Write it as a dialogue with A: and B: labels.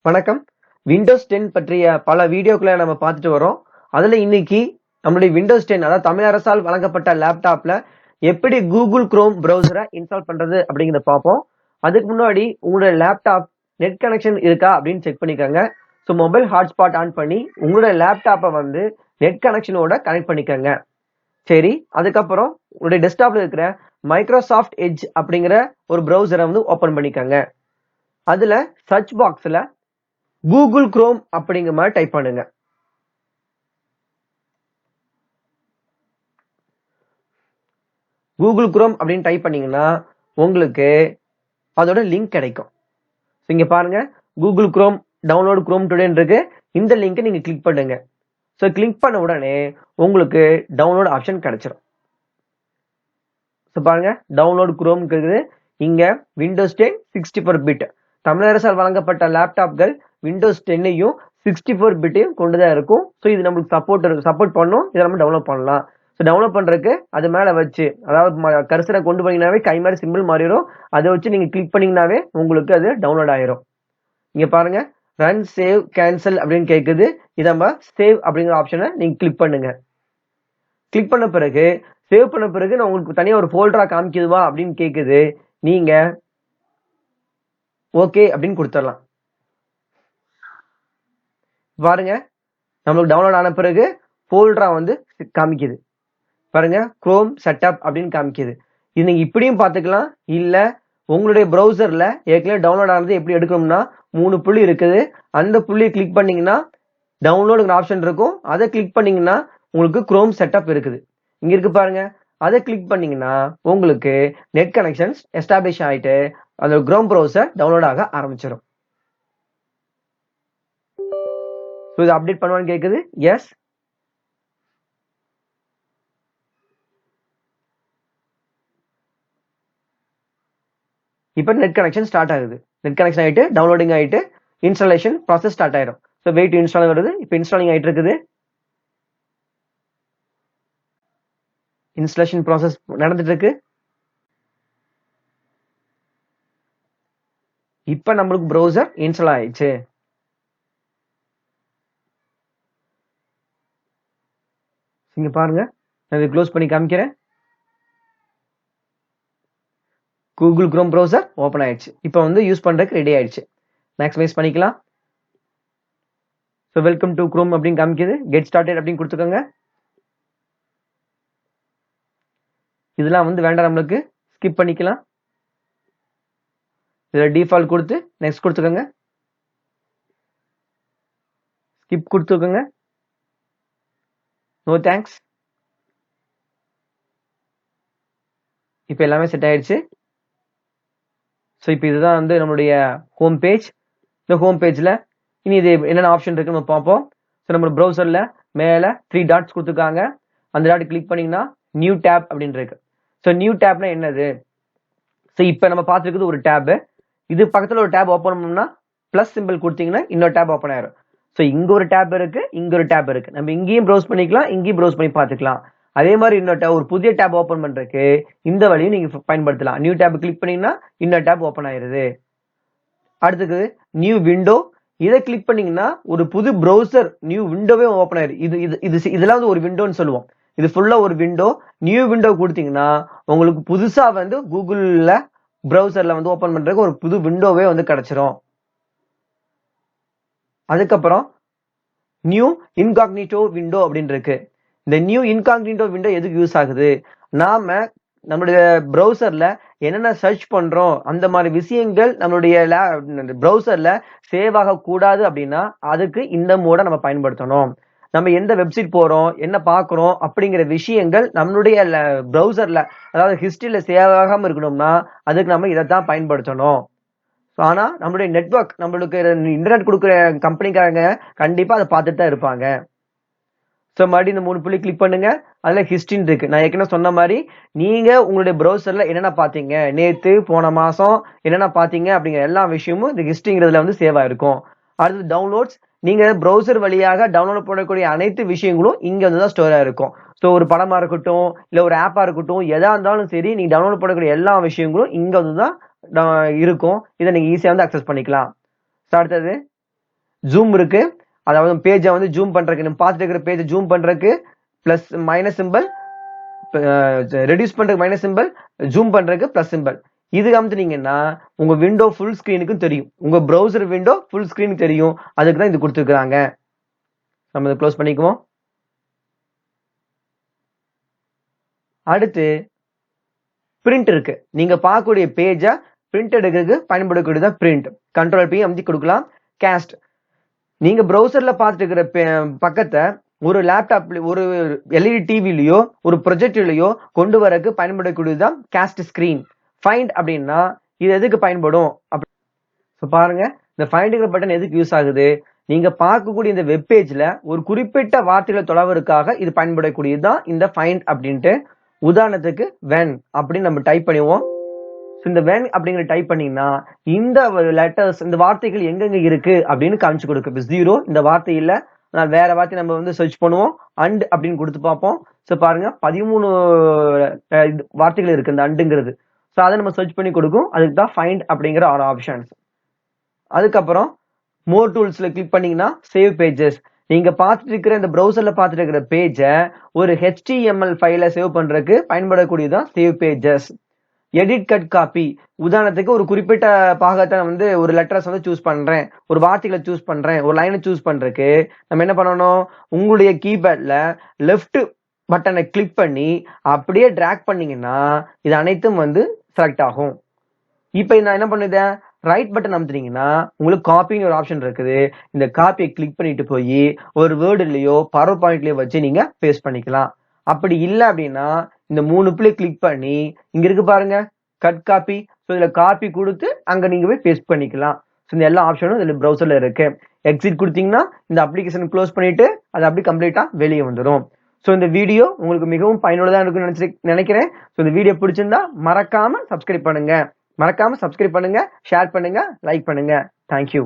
A: வணக்கம். விண்டோஸ் 10 பற்றிய பல வீடியோக்களை நம்ம பார்த்துட்டு வரோம். அதுல இன்னைக்கு நம்மளுடைய விண்டோஸ் 10 அதாவது தமிழ் அரசால் வழங்கப்பட்ட லேப்டாப்ல எப்படி கூகுள் குரோம் பிரவுசரை இன்ஸ்டால் பண்றது அப்படிங்கறத பார்ப்போம். அதுக்கு முன்னாடி உங்களுடைய லேப்டாப் நெட் கனெக்ஷன் இருக்கா அப்படின்னு செக் பண்ணிக்கோங்க. ஸோ மொபைல் ஹாட்ஸ்பாட் ஆன் பண்ணி உங்களுடைய லேப்டாப்பை வந்து நெட் கனெக்ஷனோட கனெக்ட் பண்ணிக்கோங்க. சரி, அதுக்கப்புறம் உங்களுடைய டெஸ்க்டாப்ல இருக்கிற மைக்ரோசாஃப்ட் எட்ஜ் அப்படிங்கிற ஒரு பிரவுசரை வந்து ஓபன் பண்ணிக்கோங்க. அதுல சர்ச் பாக்ஸ்ல கூகுள் குரோம் அப்படிங்கிற மாதிரி டைப் பண்ணுங்க. கூகுள் குரோம் அப்படின்னு டைப் பண்ணீங்கன்னா உங்களுக்கு அதோட லிங்க் கிடைக்கும். இங்க பாருங்க, Google chrome download chrome today இருக்கு. இந்த லிங்கை நீங்க கிளிக் பண்ணுங்க. ஸோ கிளிக் பண்ண உடனே உங்களுக்கு டவுன்லோட் ஆப்ஷன் கிடைச்சிடும். ஸோ பாருங்க, டவுன்லோட் குரோம் இருக்குது. இங்க விண்டோஸ் 10 64 பிட் தமிழ் அரசால் வழங்கப்பட்ட லேப்டாப்கள் விண்டோஸ் 10ஐயும் 64 பிட்டையும் கொண்டுதான் இருக்கும். ஸோ இது நம்மளுக்கு சப்போர்ட் பண்ணும். இதை நம்ம டவுன்லோட் பண்ணலாம். ஸோ டவுன்லோட் பண்றதுக்கு அது மேல வச்சு, அதாவது கர்சரை கொண்டு போனீங்கன்னாவே கை மாதிரி சிம்பிள் மாறிடும். அதை வச்சு நீங்க கிளிக் பண்ணீங்கன்னாவே உங்களுக்கு அது டவுன்லோட் ஆயிரும். இங்க பாருங்க, ரன் சேவ் கேன்சல் அப்படின்னு கேட்குது. இதை நம்ம சேவ் அப்படிங்கிற ஆப்ஷனை நீங்க கிளிக் பண்ணுங்க. கிளிக் பண்ண பிறகு சேவ் பண்ண பிறகு நான் உங்களுக்கு தனியா ஒரு ஃபோல்டரா காமிக்குதுவா அப்படின்னு கேட்குது. நீங்க ஓகே அப்படின்னு கொடுத்துடலாம். பாருங்க, நம்மளுக்கு டவுன்லோட் ஆன பிறகு ஃபோல்டரா வந்து காமிக்குது. பாருங்க, குரோம் செட்டப் அப்படின்னு காமிக்குது. இது நீங்க இப்படியும் பார்த்துக்கலாம். இல்ல உங்களுடைய ப்ரௌசர்ல ஏற்கனவே டவுன்லோட் ஆனது எப்படி எடுக்கணும்னா 3 புள்ளி இருக்குது. அந்த புள்ளியை கிளிக் பண்ணீங்கன்னா டவுன்லோடுங்கிற ஆப்ஷன் இருக்கும். அதை கிளிக் பண்ணீங்கன்னா உங்களுக்கு குரோம் செட்டப் இருக்குது. இங்க இருக்கு பாருங்க, அதை கிளிக் பண்ணீங்கன்னா உங்களுக்கு நெட் கனெக்ஷன்ஸ் எஸ்டாப்ளிஷ் ஆயிட்டு அந்த குரோம் ப்ரௌசர் டவுன்லோட் ஆக ஆரம்பிச்சிடும். இது அப்டேட் பண்ணுவான்னு கேக்குது. எஸ். இப்போ நெட் கனெக்ஷன் ஸ்டார்ட் ஆகுது. நெட் கனெக்ஷன் ஆயிட்டு டவுன்லோடிங் ஆயிட்டு இன்ஸ்டாலேஷன் ப்ராசஸ் ஸ்டார்ட் ஆயிடும். ஸோ வெயிட் இன்ஸ்டால் வருது. இப்போ இன்ஸ்டாலிங் ஆயிட்டு இருக்குது. இன்ஸ்டாலேஷன் ப்ராசஸ் நடந்துட்டு இருக்கு. இப்போ நம்மளுக்கு ப்ரௌசர் இன்ஸ்டால் ஆயிடுச்சு. இங்க பாருங்க, நான் இதை க்ளோஸ் பண்ணி காமிக்கிறேன். கூகுள் குரோம் ப்ரௌசர் ஓபன் ஆயிடுச்சு. இப்போ வந்து யூஸ் பண்றதுக்கு ரெடி ஆயிடுச்சு. மேக்ஸிமைஸ் பண்ணிக்கலாம். ஸோ வெல்கம் டு குரோம் அப்படின்னு காமிக்குது. கெட் ஸ்டார்டட் அப்படின்னு கொடுத்துக்கோங்க. இதெல்லாம் வந்து வேண்டாம், நம்மளுக்கு ஸ்கிப் பண்ணிக்கலாம். இதில் டிஃபால்ட் கொடுத்து நெக்ஸ்ட் கொடுத்துக்கோங்க. ஸ்கிப் கொடுத்துக்கோங்க. No thanks. இப்போ எல்லாமே செட் ஆயிடுச்சு. ஸோ இப்போ இதுதான் வந்து நம்மளுடைய ஹோம் பேஜ். இந்த ஹோம் பேஜ்ல இனி இது என்னென்ன ஆப்ஷன் இருக்குன்னு நம்ம பார்ப்போம். ஸோ நம்ம ப்ரௌசர்ல மேல 3 டாட்ஸ் கொடுத்துருக்காங்க. அந்த டாட் கிளிக் பண்ணீங்கன்னா நியூ டேப் அப்படின்னு இருக்கு. ஸோ நியூ டேப்னா என்னது? ஸோ இப்போ நம்ம பார்த்துருக்குது ஒரு டேப். இது பக்கத்தில் ஒரு டேப் ஓப்பன் பண்ணோம்னா பிளஸ் சிம்பிள் கொடுத்தீங்கன்னா இன்னொரு டேப் ஓப்பன் ஆயிரும். ஸோ இங்க ஒரு டேப் இருக்கு, இங்க ஒரு டேப் இருக்கு. நம்ம இங்கேயும் ப்ரௌஸ் பண்ணிக்கலாம், இங்கேயும் ப்ரௌஸ் பண்ணி பார்த்துக்கலாம். அதே மாதிரி இன்னொரு ஒரு புதிய டேப் ஓப்பன் பண்றதுக்கு இந்த வழியும் நீங்க பயன்படுத்தலாம். நியூ டேப் கிளிக் பண்ணீங்கன்னா இன்னொரு டேப் ஓப்பன் ஆயிருது. அடுத்தது நியூ விண்டோ. இதை கிளிக் பண்ணீங்கன்னா ஒரு புது ப்ரௌசர் நியூ விண்டோவே ஓப்பன் ஆயிரு. இதெல்லாம் வந்து ஒரு விண்டோன்னு சொல்லுவோம். இது ஃபுல்லா ஒரு விண்டோ. நியூ விண்டோ கொடுத்தீங்கன்னா உங்களுக்கு புதுசா வந்து கூகுள்ல ப்ரௌசர்ல வந்து ஓப்பன் பண்றதுக்கு ஒரு புது விண்டோவே வந்து கிடைச்சிரும். அதுக்கப்புறம் நியூ இன்காக்னிட்டோ விண்டோ அப்படின்னு இருக்கு. இந்த நியூ இன்காக்னிட்டோ விண்டோ எதுக்கு யூஸ் ஆகுது? நாம நம்மளுடைய ப்ரௌசர்ல என்னென்ன சர்ச் பண்றோம் அந்த மாதிரி விஷயங்கள் நம்மளுடைய ப்ரௌசர்ல சேவ் ஆக கூடாது அப்படின்னா அதுக்கு இந்த மோட நம்ம பயன்படுத்தணும். நம்ம எந்த வெப்சைட் போறோம், என்ன பாக்குறோம் அப்படிங்கிற விஷயங்கள் நம்மளுடைய ப்ரௌசர்ல, அதாவது ஹிஸ்டரியில சேவ் ஆகாம இருக்கணும்னா அதுக்கு நம்ம இதைத்தான் பயன்படுத்தணும். ஆனா நம்மளுடைய நெட்வொர்க், நம்மளுக்கு இன்டர்நெட் கொடுக்குற கம்பெனிக்காரங்க கண்டிப்பா அதை பார்த்துட்டு தான் இருப்பாங்க. ஸோ மறுபடியும் இந்த 3 புள்ளி கிளிக் பண்ணுங்க. அதுல ஹிஸ்டரின்னு இருக்கு. நான் ஏற்கனவே சொன்ன மாதிரி நீங்க உங்களுடைய ப்ரௌசர்ல என்னென்ன பாத்தீங்க, நேத்து போன மாசம் என்னென்ன பாத்தீங்க அப்படிங்கிற எல்லா விஷயமும் இந்த ஹிஸ்டரிங்கிறதுல வந்து சேவ் ஆயிருக்கும். அடுத்து டவுன்லோட்ஸ். நீங்க ப்ரௌசர் வழியாக டவுன்லோட் பண்ணக்கூடிய அனைத்து விஷயங்களும் இங்க வந்து தான் ஸ்டோர் ஆயிருக்கும். ஸோ ஒரு படமா இருக்கட்டும், இல்ல ஒரு ஆப்பா இருக்கட்டும், எதா இருந்தாலும் சரி, நீங்க டவுன்லோட் பண்ணக்கூடிய எல்லா விஷயங்களும் இங்க வந்து தான் இருக்கும். இதை நீங்க ஈஸியா வந்து அக்சஸ் பண்ணிக்கலாம். அடுத்தது ஜூம் இருக்கு, அதாவது பேஜை வந்து ஜூம் பண்றதுக்கு, நம்ம பார்த்துட்டு இருக்கிற பேஜை ஜூம் பண்றதுக்கு பிளஸ் மைனஸ் சிம்பிள், ரெடியூஸ் பண்றதுக்கு மைனஸ் சிம்பிள், ஜூம் பண்றதுக்கு பிளஸ் சிம்பிள். இது அமுத்துனீங்கன்னா உங்க விண்டோ ஃபுல் ஸ்கிரீனுக்கும் தெரியும், உங்க ப்ரௌசர் விண்டோ ஃபுல் ஸ்கிரீனுக்கு தெரியும். அதுக்கு தான் இது கொடுத்துருக்காங்க. நம்ம இதை க்ளோஸ் பண்ணிக்குவோம். அடுத்து பிரிண்ட் இருக்கு. நீங்க பார்க்கக்கூடிய பேஜை பிரிண்ட் எடுக்கிறதுக்கு பயன்படக்கூடியதான் பிரிண்ட். கண்ட்ரோல் பி அமுத்தி கொடுக்கலாம். கேஸ்ட், நீங்க ப்ரௌசர்ல பார்த்துட்டு இருக்கிற பக்கத்தை ஒரு லேப்டாப்ல, ஒரு எல்இடி டிவிலயோ ஒரு ப்ரொஜெக்டர்லயோ கொண்டு வரக்கு பயன்படக்கூடியதுதான் கேஸ்ட் ஸ்கிரீன். ஃபைண்ட் அப்படின்னா இது எதுக்கு பயன்படும் பாருங்க. இந்த ஃபைண்டுங்கிற பட்டன் எதுக்கு யூஸ் ஆகுது? நீங்க பார்க்கக்கூடிய இந்த வெப் பேஜ்ல ஒரு குறிப்பிட்ட வார்த்தைகளை தொலைவதற்காக இது பயன்படக்கூடியதுதான் இந்த ஃபைண்ட் அப்படின்ட்டு. உதாரணத்துக்கு வென் அப்படின்னு நம்ம டைப் பண்ணுவோம். இந்த வென் அப்படிங்கிற டைப் பண்ணீங்கன்னா இந்த லெட்டர்ஸ், இந்த வார்த்தைகள் எங்கெங்க இருக்கு அப்படின்னு காமிச்சு கொடுக்கும். 0 இந்த வார்த்தை இல்ல, நான் வேற வார்த்தை நம்ம வந்து சர்ச் பண்ணுவோம். அண்ட் அப்படின்னு கொடுத்து பார்ப்போம். ஸோ பாருங்க 13 வார்த்தைகள் இருக்கு இந்த அண்டுங்கிறது. ஸோ அதை நம்ம சர்ச் பண்ணி கொடுக்கும். அதுக்கு தான் ஃபைண்ட் அப்படிங்கிற ஒரு ஆப்ஷன்ஸ். அதுக்கப்புறம் மோர் டூல்ஸ்ல கிளிக் பண்ணீங்கன்னா சேவ் பேஜஸ். நீங்க பார்த்துட்டு இருக்கிற இந்த ப்ரௌசர்ல பார்த்துட்டு இருக்கிற பேஜை ஒரு HTML ஃபைல சேவ் பண்றதுக்கு பயன்படக்கூடியதான் save pages. Edit cut copy, உதாரணத்துக்கு ஒரு குறிப்பிட்ட பாகத்தை வந்து ஒரு லெட்டர்ஸ் வந்து சூஸ் பண்றேன், ஒரு வார்த்தைகளை சூஸ் பண்றேன், ஒரு லைனை சூஸ் பண்றதுக்கு நம்ம என்ன பண்ணணும்? உங்களுடைய கீபேட்ல லெஃப்ட் பட்டனை கிளிக் பண்ணி அப்படியே டிராக் பண்ணீங்கன்னா இது அனைத்தும் வந்து செலக்ட் ஆகும். இப்போ நான் என்ன பண்ணுதேன், ரைட் பட்டன் அமுத்துனீங்கன்னா உங்களுக்கு காப்பின்னு ஒரு ஆப்ஷன் இருக்குது. இந்த காப்பியை கிளிக் பண்ணிட்டு போய் ஒரு வேர்டுலயோ பவர் பாயிண்ட்லயோ வச்சு நீங்க பேஸ்ட் பண்ணிக்கலாம். அப்படி இல்லை அப்படின்னா இந்த 3 புள்ளி கிளிக் பண்ணி இங்க இருக்கு பாருங்க கட் காப்பி. ஸோ இதுல காப்பி கொடுத்து அங்க நீங்க போய் பேஸ்ட் பண்ணிக்கலாம். ஸோ இந்த எல்லா ஆப்ஷனும் இதுல ப்ரௌசர்ல இருக்கு. எக்ஸிட் கொடுத்தீங்கன்னா இந்த அப்ளிகேஷன் க்ளோஸ் பண்ணிட்டு அது அப்படி கம்ப்ளீட்டா வெளியே வந்துடும். ஸோ இந்த வீடியோ உங்களுக்கு மிகவும் பயனுள்ளதா இருக்குன்னு நினைக்கிறேன். ஸோ இந்த வீடியோ பிடிச்சிருந்தா மறக்காம சப்ஸ்கிரைப் பண்ணுங்க, ஷேர் பண்ணுங்க, லைக் பண்ணுங்க. தேங்க்யூ.